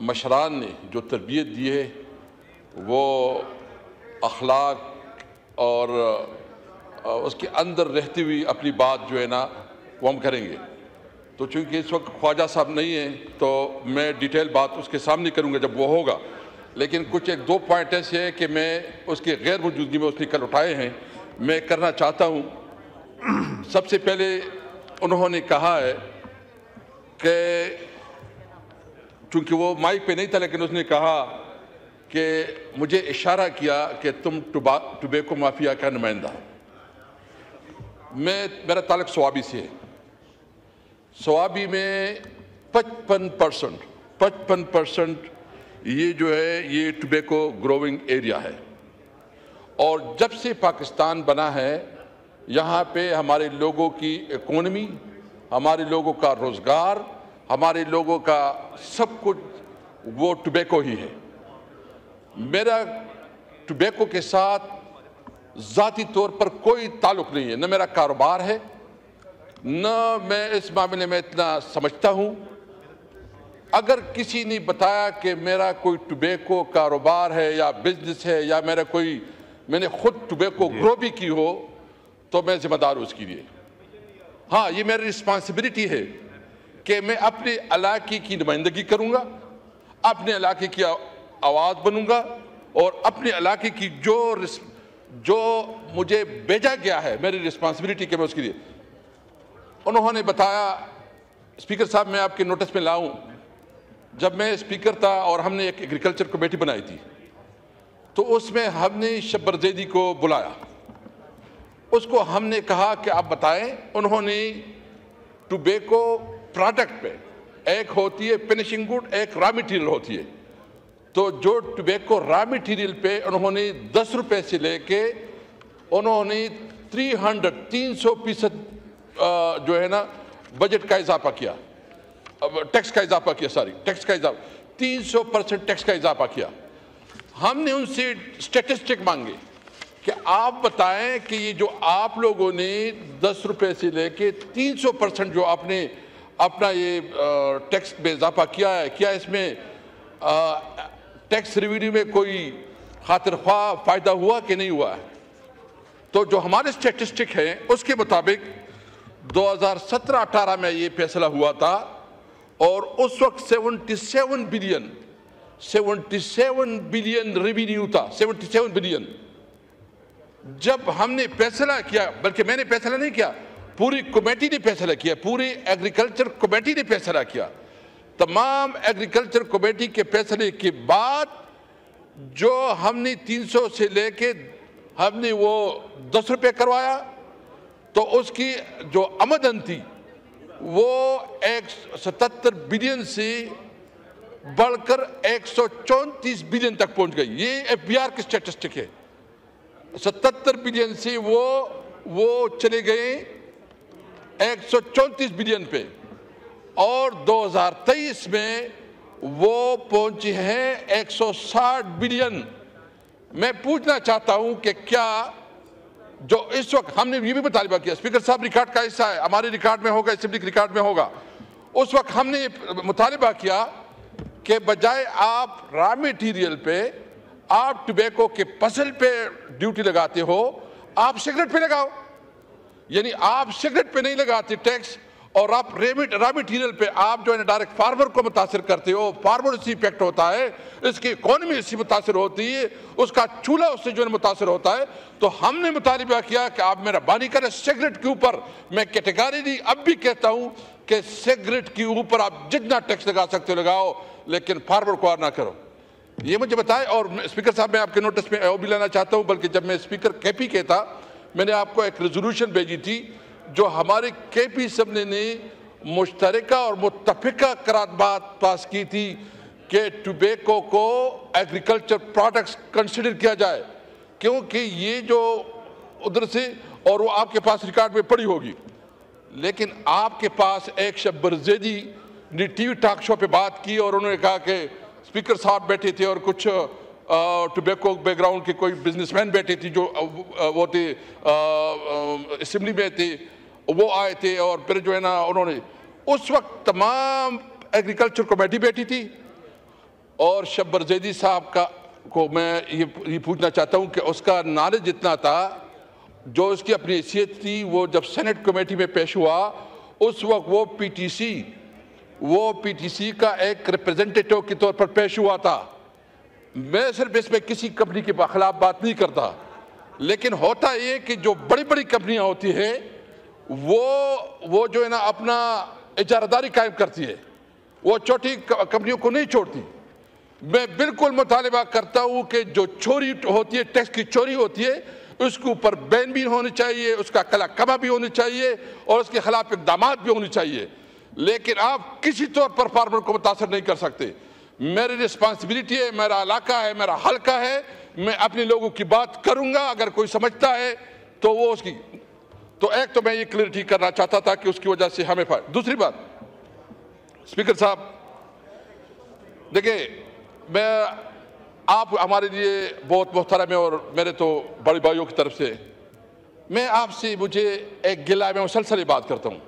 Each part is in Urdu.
مشران نے جو تربیت دی ہے وہ اخلاق اور اس کے اندر رہتی ہوئی اپنی بات جو ہے نا وہ ہم کریں گے. تو چونکہ اس وقت خواجہ صاحب نہیں ہیں تو میں ڈیٹیل بات اس کے سامنے کروں گا جب وہ ہوگا، لیکن کچھ ایک دو پوائنٹ ایسے ہیں کہ میں اس کے غیر موجودگی میں اس نے کل اٹھائے ہیں، میں کرنا چاہتا ہوں. سب سے پہلے انہوں نے کہا ہے کہ چونکہ وہ مائک پہ نہیں تھا لیکن اس نے کہا کہ مجھے اشارہ کیا کہ تم ٹوبیکو مافیا کا نمائندہ. میرا تعلق سوابی سے ہے. سوابی میں 55% یہ جو ہے یہ ٹوبیکو گروونگ ایریا ہے، اور جب سے پاکستان بنا ہے یہاں پہ ہمارے لوگوں کی اکانومی، ہمارے لوگوں کا روزگار، ہمارے لوگوں کا سب کچھ وہ ٹوبیکو ہی ہے. میرا ٹوبیکو کے ساتھ ذاتی طور پر کوئی تعلق نہیں ہے، نہ میرا کاروبار ہے، نہ میں اس معاملے میں اتنا سمجھتا ہوں. اگر کسی نے بتایا کہ میرا کوئی ٹوبیکو کاروبار ہے یا بزنس ہے یا میں نے خود ٹوبیکو گرو بھی کی ہو تو میں ذمہ دار ہوں اس کے لیے. ہاں، یہ میری رسپانسبلٹی ہے کہ میں اپنے علاقے کی نمائندگی کروں گا، اپنے علاقے کی آواز بنوں گا، اور اپنے علاقے کی جو مجھے بھیجا گیا ہے میری رسپانسبلٹی کہ میں اس کے لیے. انہوں نے بتایا، اسپیکر صاحب میں آپ کے نوٹس میں لاؤں، جب میں اسپیکر تھا اور ہم نے ایک ایگریکلچر کمیٹی بنائی تھی تو اس میں ہم نے شبر زیدی کو بلایا. اس کو ہم نے کہا کہ آپ بتائیں. انہوں نے ٹوبیکو پروڈکٹ پہ ایک ہوتی ہے فنشنگ گڈ، ایک را میٹیریل ہوتی ہے. تو جو ٹوبیکو را میٹیریل پہ انہوں نے 10 روپے سے لے کے انہوں نے 300% جو ہے نا بجٹ کا اضافہ کیا، ٹیکس کا اضافہ کیا، 300% ٹیکس کا اضافہ کیا. ہم نے ان سے سٹیٹسٹک مانگے کہ آپ بتائیں کہ یہ جو آپ لوگوں نے 10 روپے سے لے کے 300% جو آپ نے اپنا یہ ٹیکس میں اضافہ کیا ہے، کیا اس میں ٹیکس ریوینیو میں کوئی خاطر خواہ فائدہ ہوا کہ نہیں ہوا ہے؟ تو جو ہمارے سٹیٹسٹک ہیں اس کے مطابق 2017-18 میں یہ فیصلہ ہوا تھا، اور اس وقت 77 بلین ریوینیو تھا. 77 بلین. جب ہم نے فیصلہ کیا، بلکہ میں نے فیصلہ نہیں کیا، پوری کمیٹی نے فیصلہ کیا، پوری ایگریکلچر کمیٹی نے فیصلہ کیا. تمام ایگریکلچر کمیٹی کے فیصلے کے بعد جو ہم نے 300 سے لے کے ہم نے وہ 10 روپے کروایا، تو اس کی جو آمدن تھی وہ 77 بلین سے بڑھ کر 134 بلین تک پہنچ گئی. یہ ایف بی آر کی سٹیٹسٹک ہے. 77 بلین سے وہ چلے گئے 134 بلین پہ، اور 2023 میں وہ پہنچے ہیں 160 بلین. میں پوچھنا چاہتا ہوں کہ کیا جو اس وقت ہم نے یہ بھی مطالبہ کیا، اسپیکر صاحب ریکارڈ کا حصہ ہے، ہمارے ریکارڈ میں ہوگا، اسمبلی کے ریکارڈ میں ہوگا. اس وقت ہم نے مطالبہ کیا کہ بجائے آپ را میٹیریل پہ، آپ ٹوبیکو کے فصل پہ ڈیوٹی لگاتے ہو، آپ سگریٹ پہ لگاؤ. یعنی آپ سگریٹ پہ نہیں لگاتے ٹیکس، اور آپ را میٹیریل پہ آپ جو ہے ڈائریکٹ فارمر کو متاثر کرتے ہو. فارمر اس سے افیکٹ ہوتا ہے، اس کی اکانومی اس سے متاثر ہوتی ہے، اس کا چولہا اس سے جو ہے متاثر ہوتا ہے. تو ہم نے مطالبہ کیا کہ آپ میرا بانی کریں سگریٹ کے اوپر. میں کیٹیگری اب بھی کہتا ہوں کہ سگریٹ کے اوپر آپ جتنا ٹیکس لگا سکتے ہو لگاؤ، لیکن فارمر کو نہ کرو. یہ مجھے بتائیں. اور اسپیکر صاحب میں آپ کے نوٹس میں وہ بھی لانا چاہتا ہوں، بلکہ جب میں اسپیکر کے پی کے تھا میں نے آپ کو ایک ریزولوشن بھیجی تھی جو ہمارے کے پی اسمبلی نے مشترکہ اور متفقہ قرارداد پاس کی تھی کہ ٹوبیکو کو ایگریکلچر پروڈکٹس کنسیڈر کیا جائے، کیونکہ یہ جو ادھر سے، اور وہ آپ کے پاس ریکارڈ میں پڑی ہوگی. لیکن آپ کے پاس ایک شبر زیدی نے ٹی وی ٹاک شو پہ بات کی، اور انہوں نے کہا کہ اسپیکر صاحب بیٹھے تھے اور کچھ ٹوبیکو بیک گراؤنڈ کے کوئی بزنس مین بیٹھے تھے جو وہ تھے اسمبلی میں تھے، وہ آئے تھے. اور پھر جو ہے نا انہوں نے اس وقت تمام ایگریکلچر کمیٹی بیٹھی تھی، اور شبر زیدی صاحب کو میں یہ پوچھنا چاہتا ہوں کہ اس کا نالج اتنا تھا، جو اس کی اپنی حیثیت تھی، وہ جب سینٹ کمیٹی میں پیش ہوا اس وقت وہ پی ٹی سی کا ایک ریپریزنٹیٹو کے طور پر پیش ہوا تھا۔ میں صرف اس میں کسی کمپنی کے خلاف بات نہیں کرتا، لیکن ہوتا یہ کہ جو بڑی بڑی کمپنیاں ہوتی ہیں وہ جو ہے نا اپنا اجارہ داری قائم کرتی ہے، وہ چھوٹی کمپنیوں کو نہیں چھوڑتی۔ میں بالکل مطالبہ کرتا ہوں کہ جو چوری ہوتی ہے، ٹیکس کی چوری ہوتی ہے، اس کے اوپر بین بھی ہونی چاہیے، اس کا کلا کما بھی ہونی چاہیے اور اس کے خلاف اقدامات بھی ہونی چاہیے، لیکن آپ کسی طور پر فارمر کو متاثر نہیں کر سکتے۔ میری رسپانسبلٹی ہے، میرا علاقہ ہے، میرا حلقہ ہے، میں اپنے لوگوں کی بات کروں گا، اگر کوئی سمجھتا ہے تو وہ اس کی تو ایک تو میں یہ کلیئرٹی کرنا چاہتا تھا کہ اس کی وجہ سے ہمیں فائدہ۔ دوسری بات، اسپیکر صاحب دیکھیں، آپ ہمارے لیے بہت محترم ہیں اور میرے تو بڑے بھائیوں کی طرف سے میں آپ سے مجھے ایک گلہ میں مسلسل بات کرتا ہوں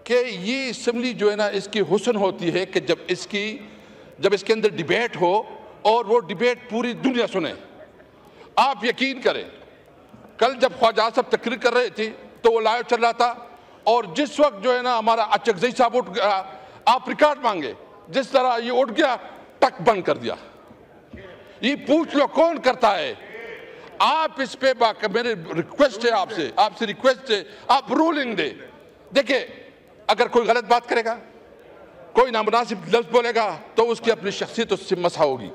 کہ یہ اسمبلی جو ہے نا اس کی حسن ہوتی ہے کہ جب اس کے اندر ڈیبیٹ ہو اور وہ ڈیبیٹ پوری دنیا سنے۔ آپ یقین کریں، کل جب خواجہ صاحب تقریر کر رہے تھے تو وہ لائیو چل رہا تھا، اور جس وقت جو ہے نا ہمارا اچکزئی صاحب اٹھ گیا، آپ ریکارڈ مانگے، جس طرح یہ اٹھ گیا ٹک بند کر دیا۔ یہ پوچھ لو کون کرتا ہے؟ آپ اس پہ میرے ریکویسٹ ہے آپ سے ریکویسٹ ہے، آپ رولنگ دے۔ دیکھیں، اگر کوئی غلط بات کرے گا، کوئی نامناسب لفظ بولے گا تو اس کی اپنی شخصیت اس سے مسح ہوگی۔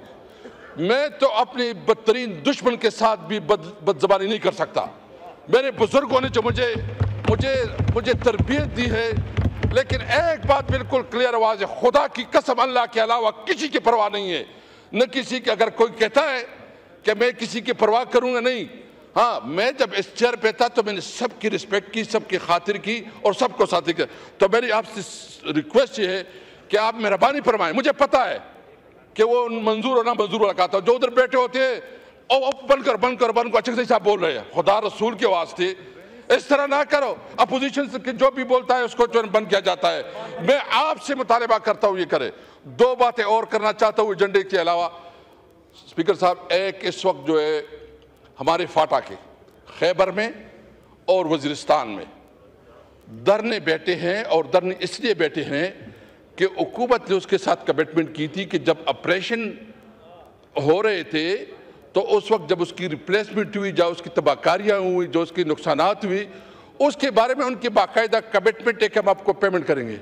میں تو اپنی بدترین دشمن کے ساتھ بھی بد زبانی نہیں کر سکتا۔ میرے بزرگوں نے جو مجھے تربیت دی ہے، لیکن ایک بات بالکل کلیئر آواز ہے، خدا کی قسم اللہ کے علاوہ کسی کی پرواہ نہیں ہے، نہ کسی کی۔ اگر کوئی کہتا ہے کہ میں کسی کی پرواہ کروں گا، نہیں۔ ہاں، میں جب اس چیئر پہ تھا تو میں نے سب کی رسپیکٹ کی، سب کی خاطر کی اور سب کو ساتھی کیا۔ تو میری آپ سے ریکویسٹ یہ ہے کہ آپ مہربانی فرمائیں۔ مجھے پتا ہے کہ وہ منظور اور نہ منظور لگاتا، جو ادھر بیٹھے ہوتے ہیں بن کر اچھے صاحب بول رہے ہیں، خدا رسول کے واسطے اس طرح نہ کرو۔ اپوزیشن سے جو بھی بولتا ہے اس کو بند کیا جاتا ہے۔ میں آپ سے مطالبہ کرتا ہوں یہ کرے۔ دو باتیں اور کرنا چاہتا ہوں ایجنڈے کے علاوہ، اسپیکر صاحب۔ ایک اس وقت جو ہے ہمارے فاٹا کے خیبر میں اور وزیرستان میں دھرنے بیٹھے ہیں، اور دھرنے اس لیے بیٹھے ہیں کہ حکومت نے اس کے ساتھ کمٹمنٹ کی تھی کہ جب آپریشن ہو رہے تھے تو اس وقت جب اس کی ریپلیسمنٹ ہوئی، جو اس کی تباہ کاریاں ہوئی، جو اس کی نقصانات ہوئی، اس کے بارے میں ان کی باقاعدہ کمٹمنٹ ہے کہ ہم آپ کو پیمنٹ کریں گے۔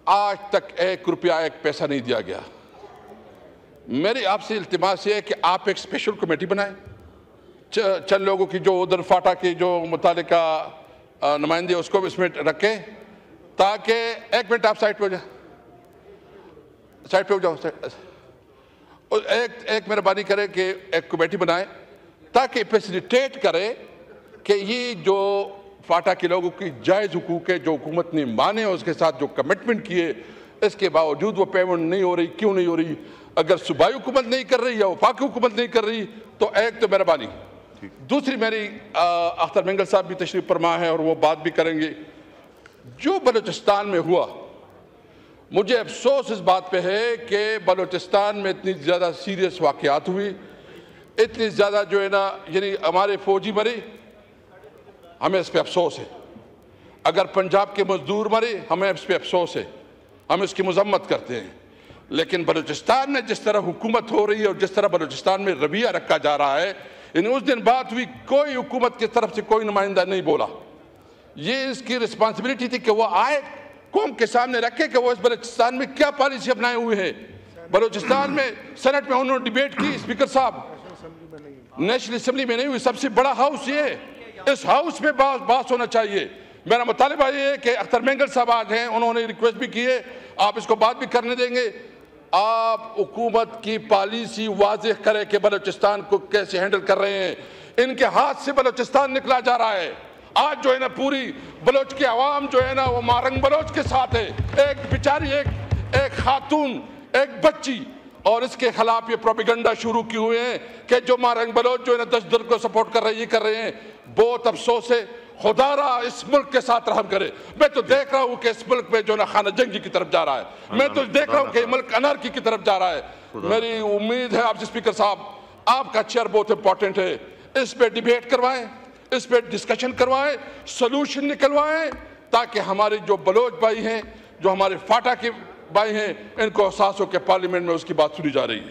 آج تک 1 روپیہ 1 پیسہ نہیں دیا گیا۔ میری آپ سے التماس یہ ہے کہ آپ ایک اسپیشل کمیٹی بنائیں، چند لوگوں کی جو ادھر فاٹا کے جو متعلقہ نمائندے اس کو اس میں رکھیں، تاکہ 1 منٹ آپ سائٹ پہ ہو جائیں، سائٹ پہ ہو جاؤ۔ ایک مہربانی کرے کہ ایک کمیٹی بنائیں تاکہ فیسیلیٹیٹ کرے کہ یہ جو فاٹا کے لوگوں کی جائز حقوق ہے، جو حکومت نے مانے اس کے ساتھ جو کمٹمنٹ کیے، اس کے باوجود وہ پیمنٹ نہیں ہو رہی۔ کیوں نہیں ہو رہی؟ اگر صوبائی حکومت نہیں کر رہی یا وفاقی حکومت نہیں کر رہی تو ایک تو مہربانی۔ دوسری، میری اختر مینگل صاحب بھی تشریف فرما ہے اور وہ بات بھی کریں گے۔ جو بلوچستان میں ہوا، مجھے افسوس اس بات پہ ہے کہ بلوچستان میں اتنی زیادہ سیریس واقعات ہوئی، اتنی زیادہ جو ہے نا یعنی ہمارے فوجی مرے، ہمیں اس پہ افسوس ہے۔ اگر پنجاب کے مزدور مرے، ہمیں اس پہ افسوس ہے، ہم اس کی مذمت کرتے ہیں۔ لیکن بلوچستان میں جس طرح حکومت ہو رہی ہے اور جس طرح بلوچستان میں رویہ رکھا جا رہا ہے، یعنی اس دن بات ہوئی، کوئی حکومت کی طرف سے کوئی نمائندہ نہیں بولا۔ یہ اس کی رسپانسبلٹی تھی کہ وہ آئے، قوم کے سامنے رکھے کہ وہ اس بلوچستان میں کیا پالیسی اپنائے ہوئے ہیں۔ بلوچستان میں سینٹ میں انہوں نے ڈیبیٹ کی، اسپیکر صاحب، نیشنل اسمبلی میں نہیں ہوئی، سب سے بڑا ہاؤس یہ ہے، اس ہاؤس میں بات ہونا چاہیے۔ میرا مطالبہ یہ ہے کہ اختر مینگل صاحب آج ہیں، انہوں نے ریکویسٹ بھی کی ہے، آپ اس کو بات بھی کرنے دیں گے۔ آپ حکومت کی پالیسی واضح کرے کہ بلوچستان کو کیسے ہینڈل کر رہے ہیں۔ ان کے ہاتھ سے بلوچستان نکلا جا رہا ہے۔ آج جو ہے نا پوری بلوچ کی عوام جو ہے نا وہ مارنگ بلوچ کے ساتھ ہے۔ ایک بیچاری ایک خاتون، ایک بچی، اور اس کے خلاف یہ پروپیگنڈا شروع کی ہوئے ہیں کہ جو مارنگ بلوچ جو ہے نا دشت درد کو سپورٹ کر رہے ہیں، یہ کر رہے ہیں۔ بہت افسوس ہے، خدارا اس ملک کے ساتھ رحم کرے. میں تو دیکھ رہا ہوں کہ اس ملک میں جو نا خانہ جنگی کی طرف جا رہا ہے. میں تو دیکھ رہا ہوں کہ ملک انارکی کی طرف جا رہا ہے. میری امید ہے آپ اسپیکر صاحب، آپ کا چیئر بہت امپورٹنٹ ہے، اس پہ ڈیبیٹ کروائیں، اس پہ ڈسکشن کروائیں، سلوشن نکلوائیں، تاکہ ہمارے جو بلوچ بھائی ہیں، جو ہمارے فاٹا کے بھائی ہیں، ان کو احساس ہو کہ پارلیمنٹ میں اس کی بات سنی جا رہی ہے.